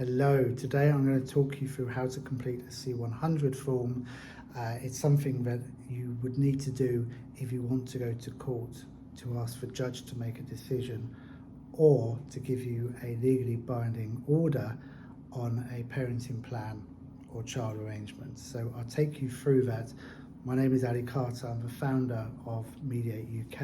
Hello, today I'm going to talk you through how to complete a C100 form. It's something that you would need to do if you want to go to court to ask for a judge to make a decision or to give you a legally binding order on a parenting plan or child arrangements. So I'll take you through that. My name is Ali Carter, I'm the founder of Mediate UK,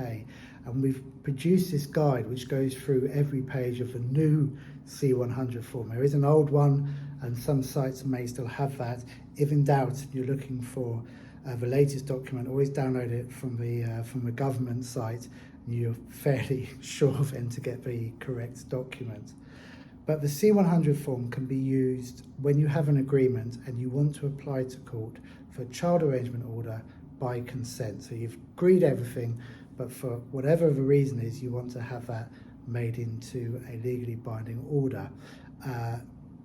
and we've produced this guide which goes through every page of the new C100 form. There is an old one and some sites may still have that. If in doubt, you're looking for the latest document, always download it from the government site and you're fairly sure then to get the correct document. But the C100 form can be used when you have an agreement and you want to apply to court for a child arrangement order by consent. So you've agreed everything, but for whatever the reason is, you want to have that made into a legally binding order.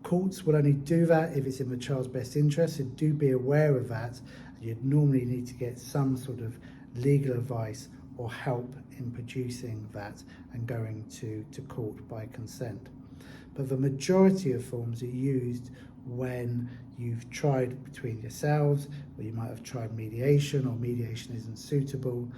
Courts will only do that if it's in the child's best interest, so do be aware of that. You'd normally need to get some sort of legal advice or help in producing that and going to court by consent. But the majority of forms are used when you've tried between yourselves, or you might have tried mediation, or mediation isn't suitable,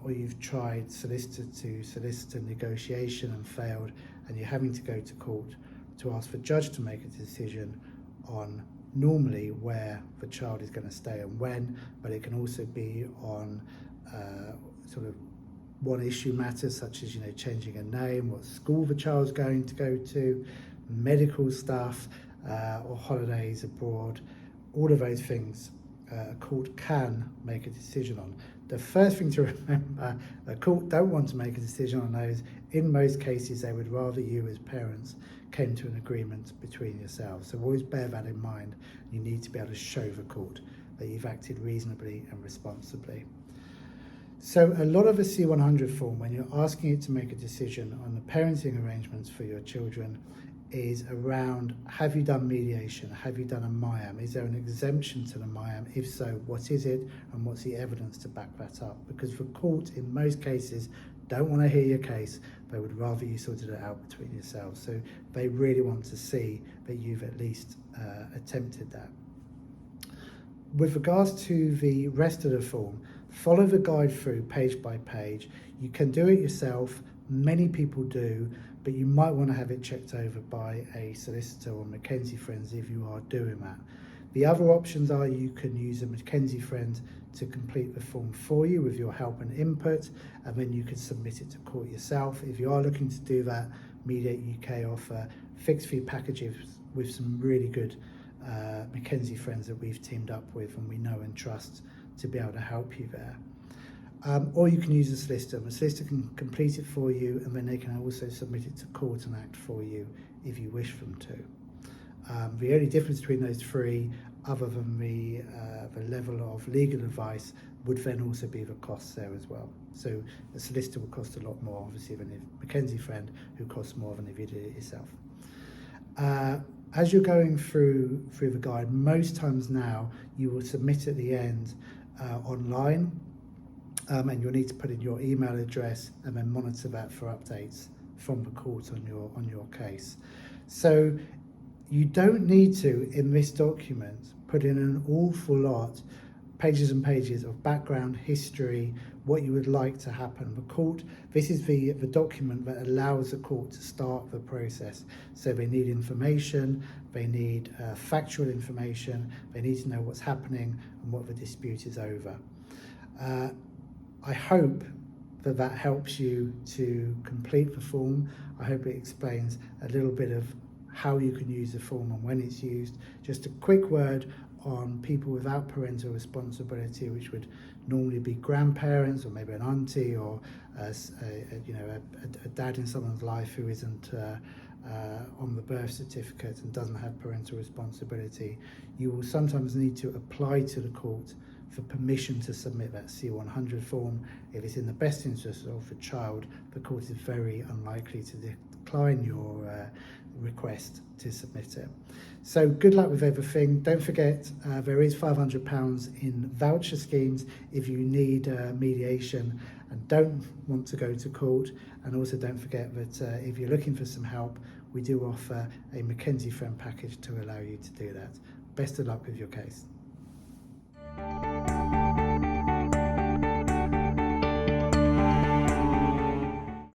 or you've tried solicitor to solicitor negotiation and failed, and you're having to go to court to ask the judge to make a decision on normally where the child is going to stay and when, but it can also be on sort of one issue matters such as changing a name, what school the child's going to go to, medical stuff, or holidays abroad. All of those things a court can make a decision on. The first thing to remember, a court don't want to make a decision on those. In most cases, they would rather you as parents came to an agreement between yourselves. So always bear that in mind. You need to be able to show the court that you've acted reasonably and responsibly. So a lot of the C100 form, when you're asking it to make a decision on the parenting arrangements for your children, is around, have you done mediation? Have you done a MIAM? Is there an exemption to the MIAM? If so, what is it? And what's the evidence to back that up? Because the court, in most cases, don't want to hear your case. They would rather you sorted it out between yourselves. So they really want to see that you've at least attempted that. With regards to the rest of the form, follow the guide through page by page. You can do it yourself, many people do, but you might want to have it checked over by a solicitor or McKenzie Friends if you are doing that. The other options are you can use a McKenzie Friend to complete the form for you with your help and input, and then you can submit it to court yourself. If you are looking to do that, Mediate UK offer fixed fee packages with some really good McKenzie Friends that we've teamed up with and we know and trust to be able to help you there. Or you can use a solicitor. A solicitor can complete it for you and then they can also submit it to court and act for you if you wish them to. The only difference between those three, other than the level of legal advice, would then also be the costs there as well. So a solicitor will cost a lot more obviously than a McKenzie Friend, who costs more than if you did it yourself. As you're going through the guide, most times now you will submit at the end online, and you'll need to put in your email address and then monitor that for updates from the court on your case. So you don't need to, in this document, put in an awful lot, pages and pages of background, history, what you would like to happen. The court, this is the document that allows the court to start the process. So they need information, they need factual information, they need to know what's happening and what the dispute is over. I hope that helps you to complete the form. I hope it explains a little bit of how you can use the form and when it's used. Just a quick word on people without parental responsibility, which would normally be grandparents or maybe an auntie or a dad in someone's life who isn't on the birth certificate and doesn't have parental responsibility. You will sometimes need to apply to the court for permission to submit that C100 form. If it's in the best interest of the child, the court is very unlikely to decline your request to submit it. So good luck with everything. Don't forget there is £500 in voucher schemes if you need mediation, and don't want to go to court. And also don't forget that if you're looking for some help, we do offer a McKenzie Friend package to allow you to do that. Best of luck with your case.